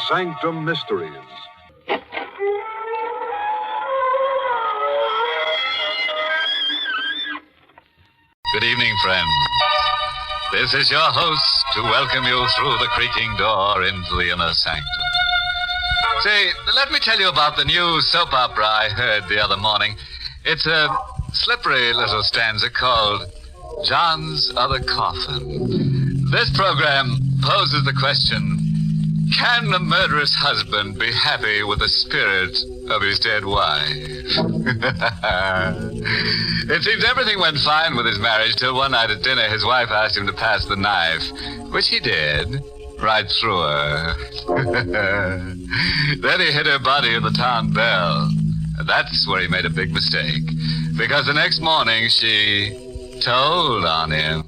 Sanctum Mysteries. Good evening, friends. This is your host to welcome you through the creaking door into the inner sanctum. Say, let me tell you about the new soap opera I heard the other morning. It's a slippery little stanza called John's Other Coffin. This program poses the question, can a murderous husband be happy with the spirit of his dead wife? It seems everything went fine with his marriage till one night at dinner his wife asked him to pass the knife, which he did, right through her. Then he hit her body in the town bell. That's where he made a big mistake, because the next morning she told on him.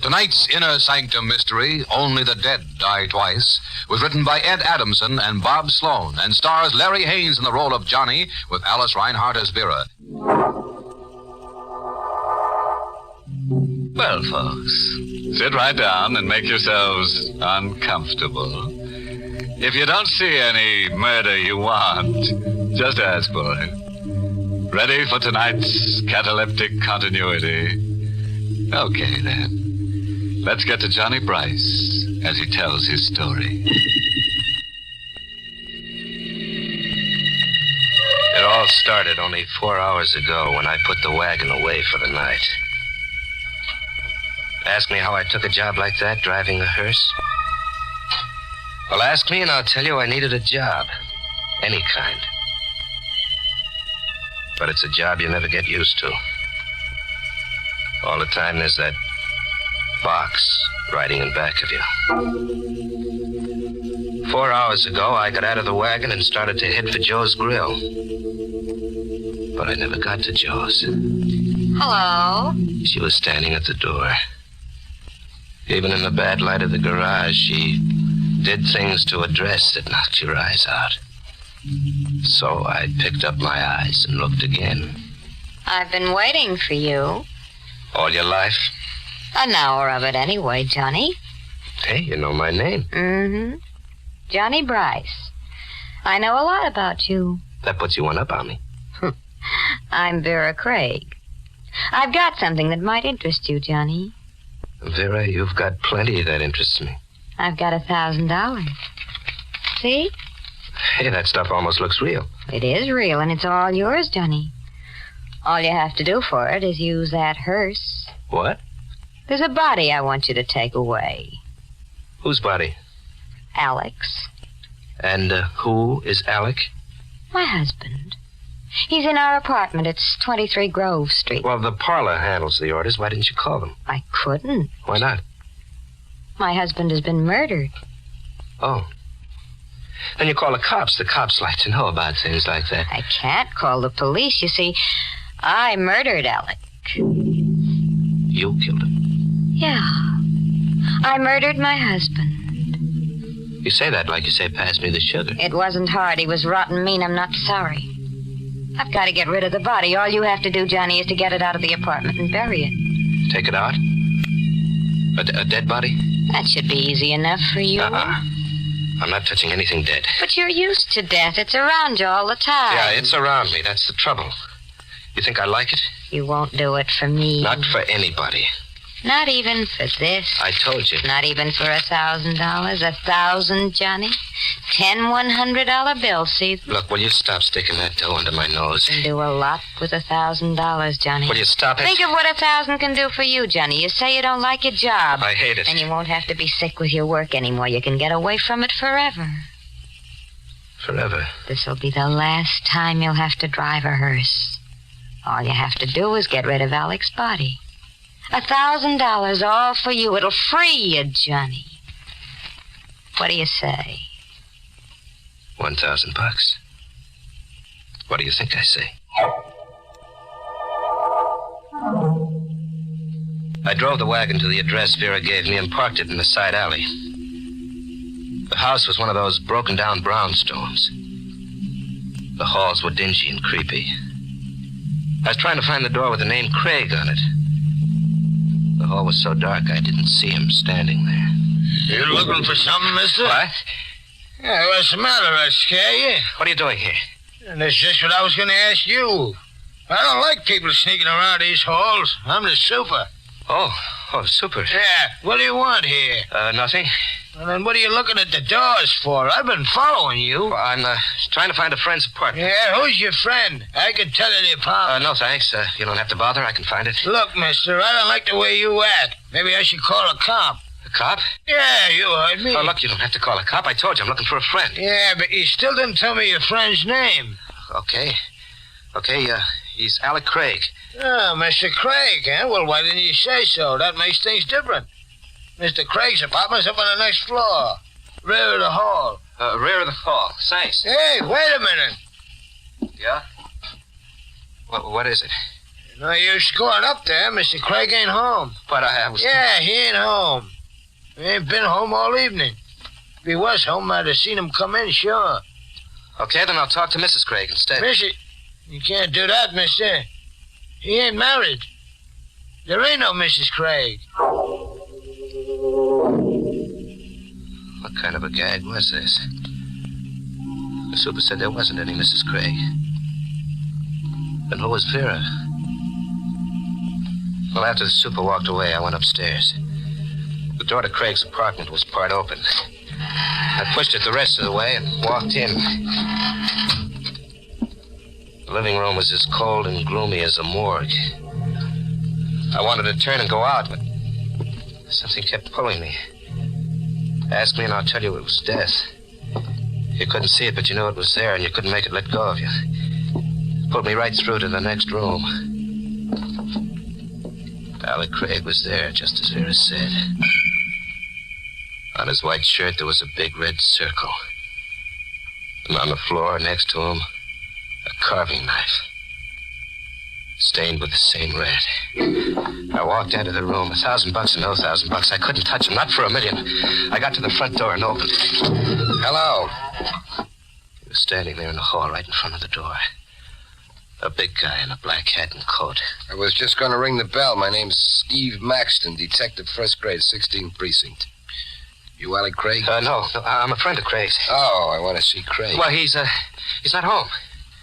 Tonight's Inner Sanctum mystery, Only the Dead Die Twice, was written by Ed Adamson and Bob Sloan and stars Larry Haynes in the role of Johnny with Alice Reinhardt as Vera. Well, folks, sit right down and make yourselves uncomfortable. If you don't see any murder you want, just ask for it. Ready for tonight's cataleptic continuity? Okay, then. Let's get to Johnny Bryce as he tells his story. It all started only 4 hours ago when I put the wagon away for the night. Ask me how I took a job like that, driving a hearse? Well, ask me and I'll tell you I needed a job. Any kind. But it's a job you never get used to. All the time there's that box riding in back of you. 4 hours ago, I got out of the wagon and started to head for Joe's Grill. But I never got to Joe's. Hello? She was standing at the door. Even in the bad light of the garage, she did things to a dress that knocked your eyes out. So I picked up my eyes and looked again. I've been waiting for you. All your life? An hour of it anyway, Johnny. Hey, you know my name. Mm-hmm. Johnny Bryce. I know a lot about you. That puts you one up on me. I'm Vera Craig. I've got something that might interest you, Johnny. Vera, you've got plenty that interests me. I've got $1,000. See? Hey, that stuff almost looks real. It is real, and it's all yours, Johnny. All you have to do for it is use that hearse. What? There's a body I want you to take away. Whose body? Alex. And who is Alec? My husband. He's in our apartment. It's 23 Grove Street. Well, the parlor handles the orders. Why didn't you call them? I couldn't. Why not? My husband has been murdered. Oh. Then you call the cops. The cops like to know about things like that. I can't call the police. You see, I murdered Alec. You killed him? Yeah. I murdered my husband. You say that like you say, pass me the sugar. It wasn't hard. He was rotten mean. I'm not sorry. I've got to get rid of the body. All you have to do, Johnny, is to get it out of the apartment and bury it. Take it out? A dead body? That should be easy enough for you. I'm not touching anything dead. But you're used to death. It's around you all the time. Yeah, it's around me. That's the trouble. You think I like it? You won't do it for me. Not for anybody. Not even for this. I told you. Not even for $1,000. 1,000, Johnny. 10 $100 bills, see? Look, will you stop sticking that dough under my nose? You can do a lot with $1,000, Johnny. Will you stop it? Think of what 1,000 can do for you, Johnny. You say you don't like your job. I hate it. And you won't have to be sick with your work anymore. You can get away from it forever. Forever? This'll be the last time you'll have to drive a hearse. All you have to do is get rid of Alec's body. $1,000 all for you. It'll free you, Johnny. What do you say? $1,000. What do you think I say? I drove the wagon to the address Vera gave me and parked it in the side alley. The house was one of those broken-down brownstones. The halls were dingy and creepy. I was trying to find the door with the name Craig on it. The hall was so dark I didn't see him standing there. You looking for something, mister? What? Yeah, what's the matter? I scare you? What are you doing here? And that's just what I was going to ask you. I don't like people sneaking around these halls. I'm the super. Oh, super. Yeah, what do you want here? Nothing. Well, then what are you looking at the doors for? I've been following you. Well, I'm trying to find a friend's apartment. Yeah, who's your friend? I can tell you the apartment. No, thanks. You don't have to bother. I can find it. Look, mister, I don't like the way you act. Maybe I should call a cop. A cop? Yeah, you heard me. Oh, look, you don't have to call a cop. I told you I'm looking for a friend. Yeah, but you still didn't tell me your friend's name. Okay, he's Alec Craig. Oh, Mr. Craig, eh? Well, why didn't you say so? That makes things different. Mr. Craig's apartment's up on the next floor. Rear of the hall. Rear of the hall. Thanks. Hey, wait a minute. Yeah? What is it? No use going up there. Mr. Craig ain't home. But I was... Yeah, he ain't home. He ain't been home all evening. If he was home, I'd have seen him come in, sure. Okay, then I'll talk to Mrs. Craig instead. Missy, you can't do that, mister. He ain't married. There ain't no Mrs. Craig. What kind of a gag was this? The super said there wasn't any Mrs. Craig. Then who was Vera? Well, after the super walked away, I went upstairs. The door to Craig's apartment was part open. I pushed it the rest of the way and walked in. The living room was as cold and gloomy as a morgue. I wanted to turn and go out, but something kept pulling me. Ask me and I'll tell you it was death. You couldn't see it, but you knew it was there, and you couldn't make it let go of you. It pulled me right through to the next room. Alec Craig was there, just as Vera said. On his white shirt, there was a big red circle. And on the floor next to him, a carving knife. Stained with the same red. I walked out of the room. $1,000 and no $1,000. I couldn't touch him, not for $1 million. I got to the front door and opened it. Hello. He was standing there in the hall right in front of the door. A big guy in a black hat and coat. I was just going to ring the bell. My name's Steve Maxton, detective, first grade, 16th precinct. You Alec Craig? No, I'm a friend of Craig's. Oh, I want to see Craig. Well, he's not home.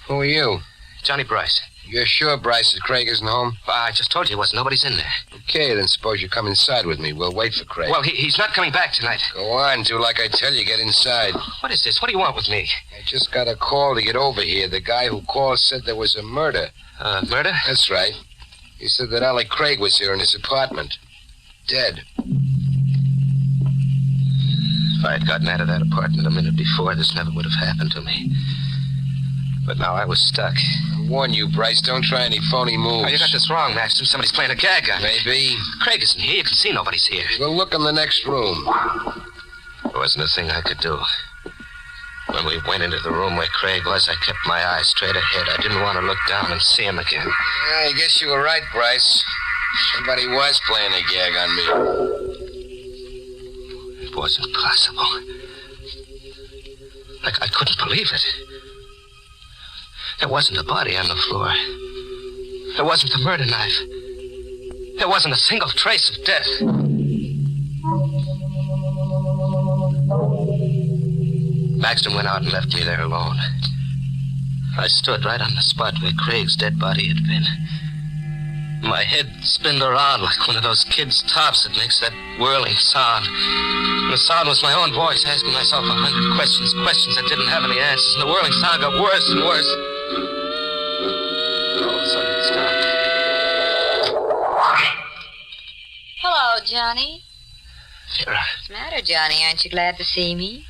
Who are you? Johnny Bryce. You're sure Bryce Craig isn't home? Well, I just told you he wasn't. Nobody's in there. Okay, then suppose you come inside with me. We'll wait for Craig. Well, he's not coming back tonight. Go on, do like I tell you. Get inside. What is this? What do you want with me? I just got a call to get over here. The guy who called said there was a murder. Murder? That's right. He said that Alec Craig was here in his apartment. Dead. If I had gotten out of that apartment a minute before, this never would have happened to me. But now I was stuck. I warn you, Bryce, don't try any phony moves. Oh, you got this wrong, Maxton. Somebody's playing a gag on me. Maybe. Craig isn't here. You can see nobody's here. We'll look in the next room. There wasn't a thing I could do. When we went into the room where Craig was, I kept my eyes straight ahead. I didn't want to look down and see him again. Yeah, I guess you were right, Bryce. Somebody was playing a gag on me. It wasn't possible. I couldn't believe it. There wasn't a body on the floor. There wasn't the murder knife. There wasn't a single trace of death. Maxton went out and left me there alone. I stood right on the spot where Craig's dead body had been. My head spinned around like one of those kids' tops that makes that whirling sound. And the sound was my own voice asking myself 100 questions that didn't have any answers. And the whirling sound got worse and worse. All of a sudden it stopped. Hello, Johnny. Vera, What's the matter, Johnny? Aren't you glad to see me?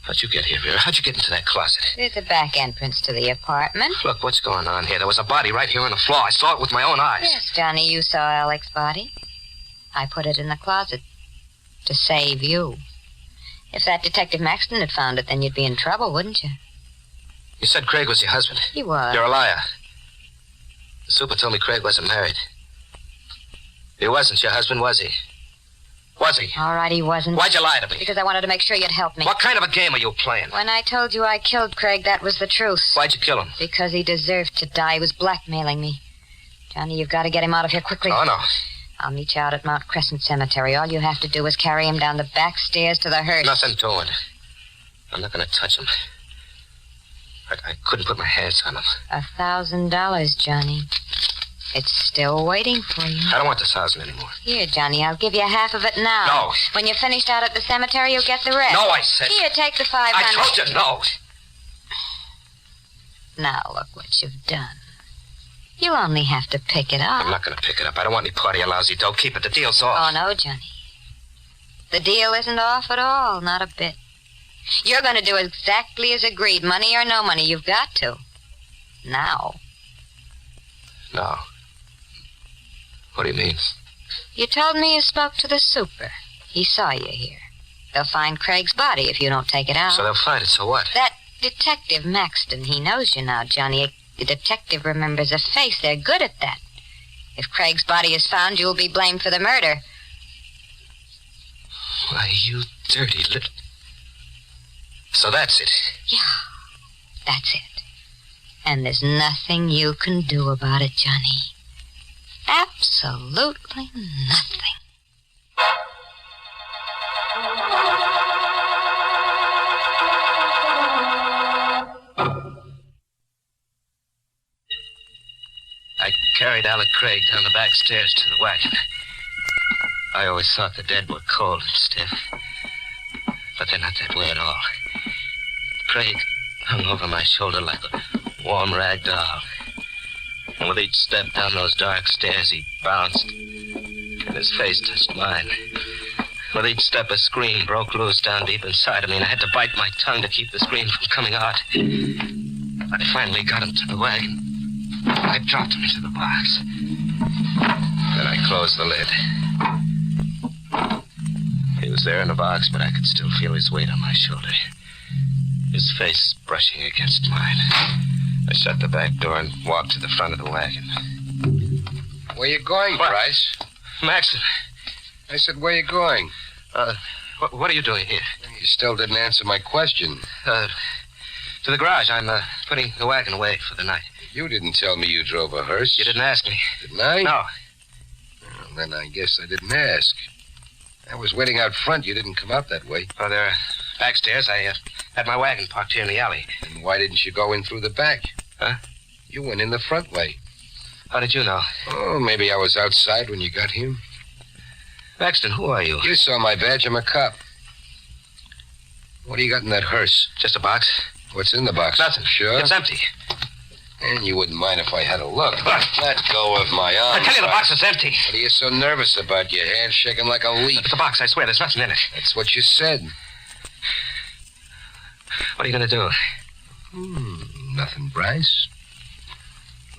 how'd you get here, Vera? How'd you get into that closet? There's a back entrance to the apartment. Look, what's going on here? There was a body right here on the floor. I saw it with my own eyes. Yes, Johnny, you saw Alec's body. I put it in the closet to save you. If that Detective Maxton had found it, then you'd be in trouble, wouldn't you? You said Craig was your husband. He was. You're a liar. The super told me Craig wasn't married. He wasn't your husband, was he? Was he? All right, he wasn't. Why'd you lie to me? Because I wanted to make sure you'd help me. What kind of a game are you playing? When I told you I killed Craig, that was the truth. Why'd you kill him? Because he deserved to die. He was blackmailing me. Johnny, you've got to get him out of here quickly. Oh, no. I'll meet you out at Mount Crescent Cemetery. All you have to do is carry him down the back stairs to the hearse. Nothing doing. I'm not going to touch him. I couldn't put my hands on him. $1,000, Johnny. It's still waiting for you. I don't want the 1,000 anymore. Here, Johnny, I'll give you half of it now. No. When you're finished out at the cemetery, you'll get the rest. No, I said. Here, take the $500. I told you no. Now look what you've done. You'll only have to pick it up. I'm not going to pick it up. I don't want any part of your lousy dough. Keep it. The deal's off. Oh, no, Johnny. The deal isn't off at all. Not a bit. You're going to do exactly as agreed. Money or no money, you've got to. Now. No. What do you mean? You told me you spoke to the super. He saw you here. They'll find Craig's body if you don't take it out. So they'll find it, so what? That Detective Maxton, he knows you now, Johnny. The detective remembers a face. They're good at that. If Craig's body is found, you'll be blamed for the murder. Why, you dirty little... So that's it? Yeah, that's it. And there's nothing you can do about it, Johnny. Absolutely nothing. I carried Alec Craig down the back stairs to the wagon. I always thought the dead were cold and stiff. But they're not that way at all. Craig hung over my shoulder like a warm rag doll. And with each step down those dark stairs, he bounced, and his face touched mine. With each step, a scream broke loose down deep inside of me, and I had to bite my tongue to keep the scream from coming out. I finally got him to the wagon. I dropped him into the box. Then I closed the lid. He was there in the box, but I could still feel his weight on my shoulder. His face brushing against mine. I shut the back door and walked to the front of the wagon. Where you going, What? Bryce? Maxton, I said, where you going? what are you doing here? You still didn't answer my question. To the garage. I'm putting the wagon away for the night. You didn't tell me you drove a hearse. You didn't ask me. Didn't I? No. Well, then I guess I didn't ask. I was waiting out front. You didn't come out that way. Oh, there, backstairs. I had my wagon parked here in the alley. And why didn't you go in through the back? Huh? You went in the front way. How did you know? Oh, maybe I was outside when you got here. Maxton, who are you? You saw my badge. I'm a cop. What do you got in that hearse? Just a box. What's in the box? Nothing. Sure? It's empty. And you wouldn't mind if I had a look. What? Let go of my arm. I tell you, the Bryce. box is empty. What are you so nervous about? Your hand shaking like a leaf. It's a box, I swear. There's nothing in it. That's what you said. What are you going to do? Nothing, Bryce.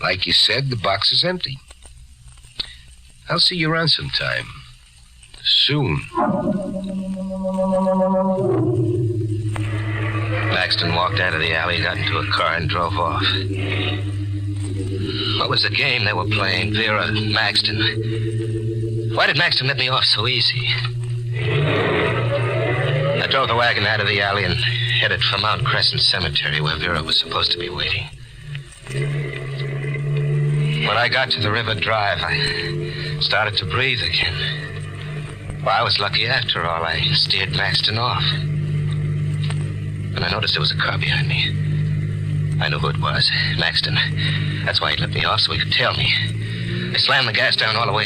Like you said, the box is empty. I'll see you around sometime. Soon. Maxton walked out of the alley, got into a car, and drove off. What was the game they were playing, Vera, Maxton? Why did Maxton let me off so easy? I drove the wagon out of the alley and headed for Mount Crescent Cemetery, where Vera was supposed to be waiting. When I got to the River Drive, I started to breathe again. Well, I was lucky after all. I steered Maxton off. And I noticed there was a car behind me. I knew who it was, Maxton. That's why he let me off, so he could tail me. I slammed the gas down all the way.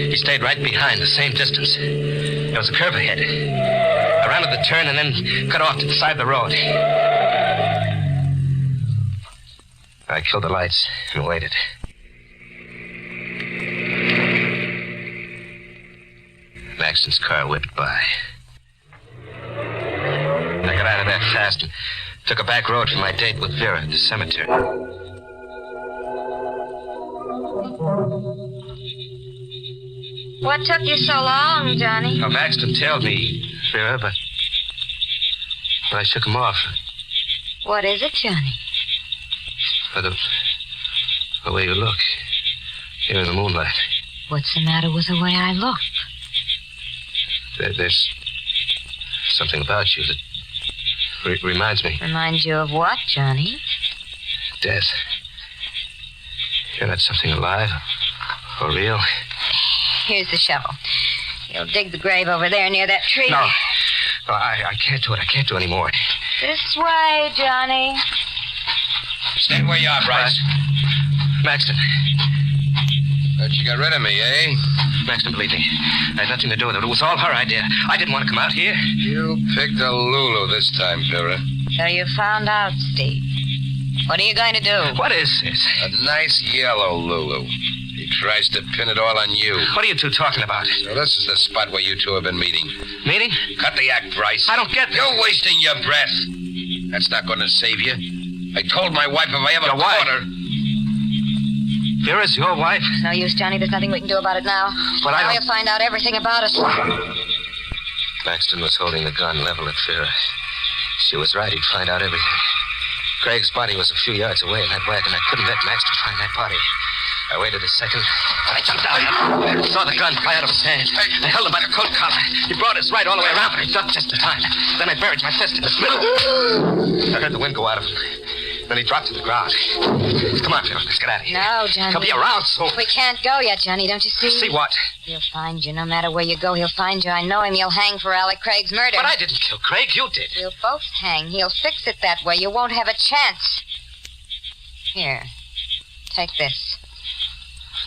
He stayed right behind, the same distance. There was a curve ahead. I rounded the turn and then cut off to the side of the road. I killed the lights and waited. Maxton's car whipped by. I got out of there fast and took a back road for my date with Vera at the cemetery. What took you so long, Johnny? Well, Maxton tailed me, Vera, but I shook him off. What is it, Johnny? For the way you look here in the moonlight. What's the matter with the way I look? There's something about you that reminds me. Reminds you of what, Johnny? Death. Sure that's something alive? For real? Here's the shovel. You'll dig the grave over there near that tree. No, I can't do it. I can't do anymore. This way, Johnny. Stay where you are, Bryce. Maxton. Thought you got rid of me, eh? Maxton, believe me. I had nothing to do with it. It was all her idea. I didn't want to come out here. You picked a Lulu this time, Vera. So you found out, Steve. What are you going to do? What is this? A nice yellow Lulu. He tries to pin it all on you. What are you two talking about? So this is the spot where you two have been meeting. Meeting? Cut the act, Bryce. I don't get this. You're wasting your breath. That's not going to save you. I told my wife if I ever Your wife? caught her... Vera's your wife? No use, Johnny. There's nothing we can do about it now. But now you'll find out everything about us. Maxton was holding the gun level at Vera. She was right. He'd find out everything. Craig's body was a few yards away in that wagon. I couldn't let Maxton find that body. I waited a second. I jumped out. I saw the gun fly out of his hand. I held him by the coat collar. He brought his right all the way around, but I ducked just in time. Then I buried my fist in his middle. I heard the wind go out of him. Then he dropped to the ground. Come on, Phil. Let's get out of here. No, Johnny. He'll be around soon. We can't go yet, Johnny. Don't you see? See what? He'll find you. No matter where you go, he'll find you. I know him. You'll hang for Alec Craig's murder. But I didn't kill Craig. You did. We'll both hang. He'll fix it that way. You won't have a chance. Here. Take this.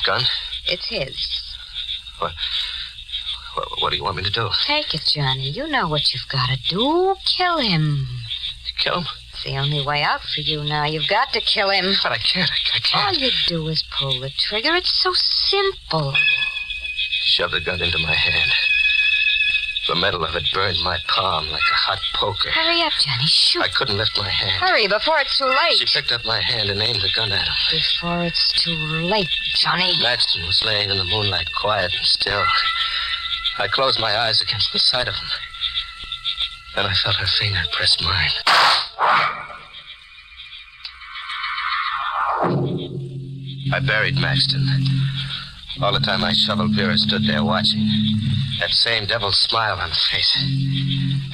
Gun? It's his. What do you want me to do? Take it, Johnny. You know what you've got to do. Kill him. Kill him? It's the only way out for you now. You've got to kill him. But I can't. I can't. All you do is pull the trigger. It's so simple. He shoved the gun into my hand. The metal of it burned my palm like a hot poker. Hurry up, Johnny. Shoot. I couldn't lift my hand. Hurry before it's too late. She picked up my hand and aimed the gun at him. Before it's too late, Johnny. Maxton was laying in the moonlight, quiet and still. I closed my eyes against the side of him. Then I felt her finger press mine. I buried Maxton. All the time I shoveled, Vera stood there watching. That same devil's smile on her face.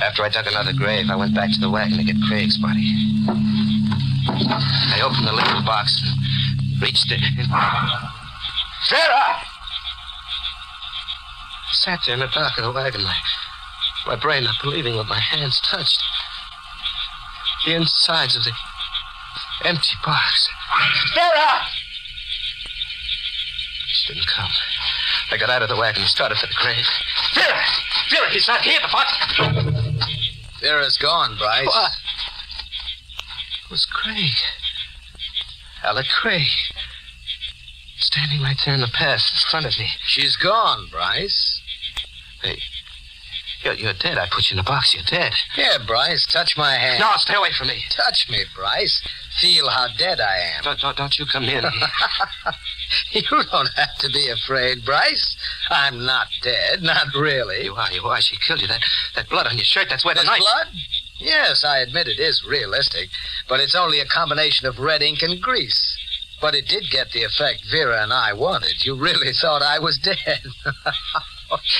After I dug another grave, I went back to the wagon to get Craig's body. I opened the little box and reached in. Vera! I sat there in the dark of the wagon, my brain not believing what my hands touched. The insides of the empty box. Vera! She didn't come. I got out of the wagon and started for the grave. Vera! Vera, he's not here. The box... Vera's gone, Bryce. What? It was Craig. Alec Craig. Standing right there in the path in front of me. She's gone, Bryce. Hey, you're dead. I put you in a box. You're dead. Here, Bryce, touch my hand. No, stay away from me. Touch me, Bryce. Feel how dead I am. Don't you come near me. You don't have to be afraid, Bryce. I'm not dead, not really. You are. She killed you. That blood on your shirt, that's where the There's knife... blood? Yes, I admit it is realistic, but it's only a combination of red ink and grease. But it did get the effect Vera and I wanted. You really thought I was dead.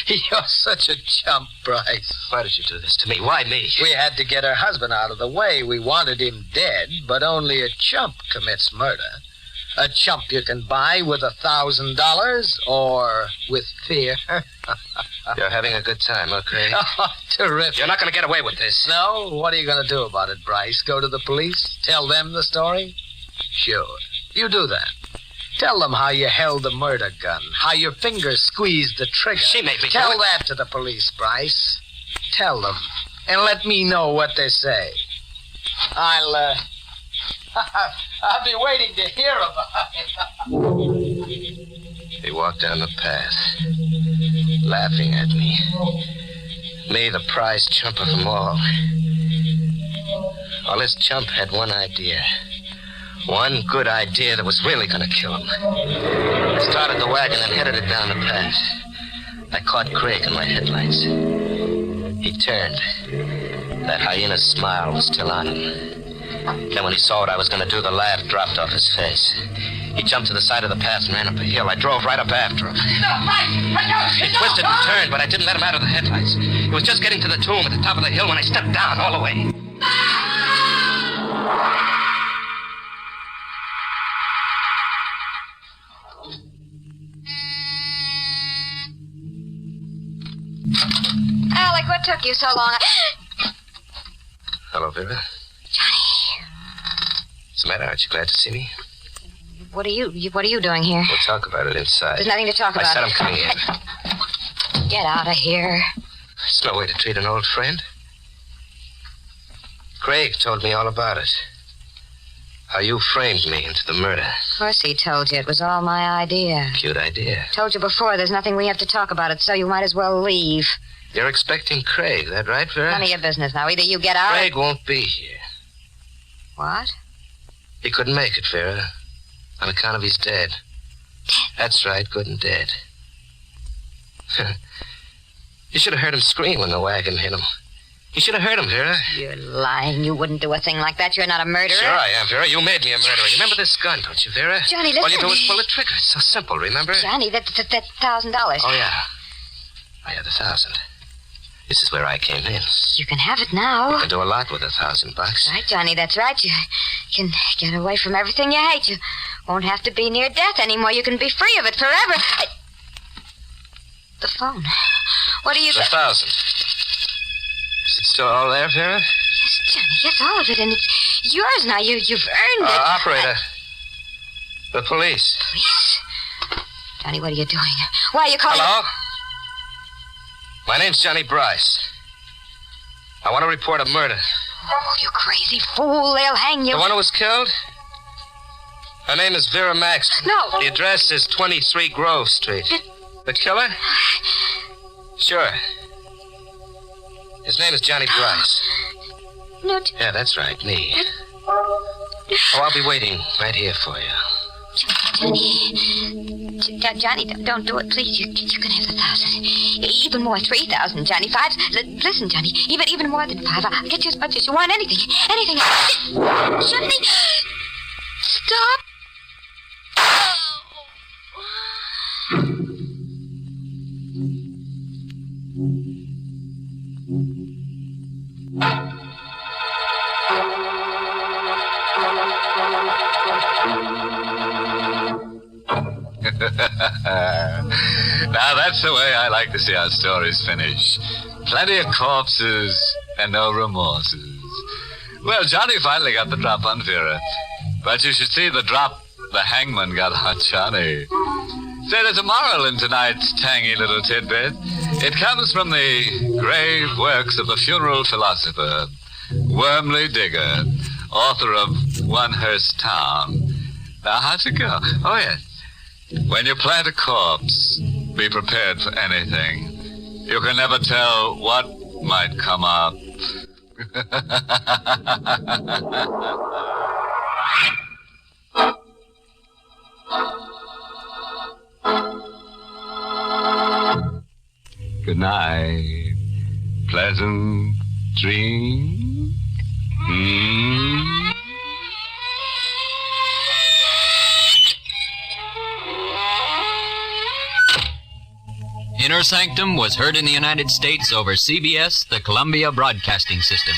You're such a chump, Bryce. Why did you do this to me? Why me? We had to get her husband out of the way. We wanted him dead, but only a chump commits murder. A chump you can buy with $1,000 or with fear. You're having a good time, huh, Craig? Oh, terrific. You're not going to get away with this. No? What are you going to do about it, Bryce? Go to the police? Tell them the story? Sure. You do that. Tell them how you held the murder gun, how your fingers squeezed the trigger. She made me Tell do it. that to the police, Bryce. Tell them, and let me know what they say. I'll be waiting to hear about it. He walked down the path, laughing at me. Me, the prize chump of them all. Well, this chump had one idea. One good idea that was really going to kill him. I started the wagon and headed it down the path. I caught Craig in my headlights. He turned. That hyena's smile was still on him. Then when he saw what I was going to do, the laugh dropped off his face. He jumped to the side of the path and ran up a hill. I drove right up after him. He twisted and turned, but I didn't let him out of the headlights. He was just getting to the tomb at the top of the hill when I stepped down all the way. Alex, what took you so long? Hello, Vera. Johnny. What's the matter? Aren't you glad to see me? What are you doing here? We'll talk about it inside. There's nothing to talk about. I said I'm coming in. Get out of here. It's no way to treat an old friend. Craig told me all about it. How you framed me into the murder. Of course he told you. It was all my idea. Cute idea. Told you before, there's nothing we have to talk about it, so you might as well leave. You're expecting Craig, that right, Vera? None of your business now. Either you get out Craig won't be here. What? He couldn't make it, Vera. On account of he's dead. Dead? That's right, good and dead. You should have heard him scream when the wagon hit him. You should have heard him, Vera. You're lying. You wouldn't do a thing like that. You're not a murderer. Sure I am, Vera. You made me a murderer. You remember this gun, don't you, Vera? Johnny, listen. All you do is pull the trigger. It's so simple, remember? Johnny, that's $1,000. Oh, yeah. Oh, yeah, the 1,000. This is where I came in. You can have it now. You can do a lot with $1,000. Right, Johnny, that's right. You can get away from everything you hate. You won't have to be near death anymore. You can be free of it forever. The phone. What are you... The 1,000. Is it still all there, Vera? Yes, Johnny, yes, all of it, and it's yours now. You've earned it. Operator. The police. Police? Johnny, what are you doing? Why are you calling... Hello? My name's Johnny Bryce. I want to report a murder. Oh, you crazy fool. They'll hang you. The one who was killed? Her name is Vera Maxton. No. The address is 23 Grove Street. The killer? Sure. His name is Johnny Bryce. No, Yeah, that's right, me. Oh, I'll be waiting right here for you. Johnny, don't do it, please. You can have the 1,000. Even more, 3,000, Johnny. 5. Listen, Johnny, even more than 5. I'll get you as much as you want. Anything. Johnny, stop. Now, that's the way I like to see our stories finish. Plenty of corpses and no remorses. Well, Johnny finally got the drop on Vera. But you should see the drop the hangman got on Johnny. Say, there's a moral in tonight's tangy little tidbit. It comes from the grave works of the funeral philosopher, Wormley Digger, author of One Hearst Town. Now, how's it go? Oh, yes. When you plant a corpse, be prepared for anything. You can never tell what might come up. Good night. Pleasant dreams. Inner Sanctum was heard in the United States over CBS, the Columbia Broadcasting System.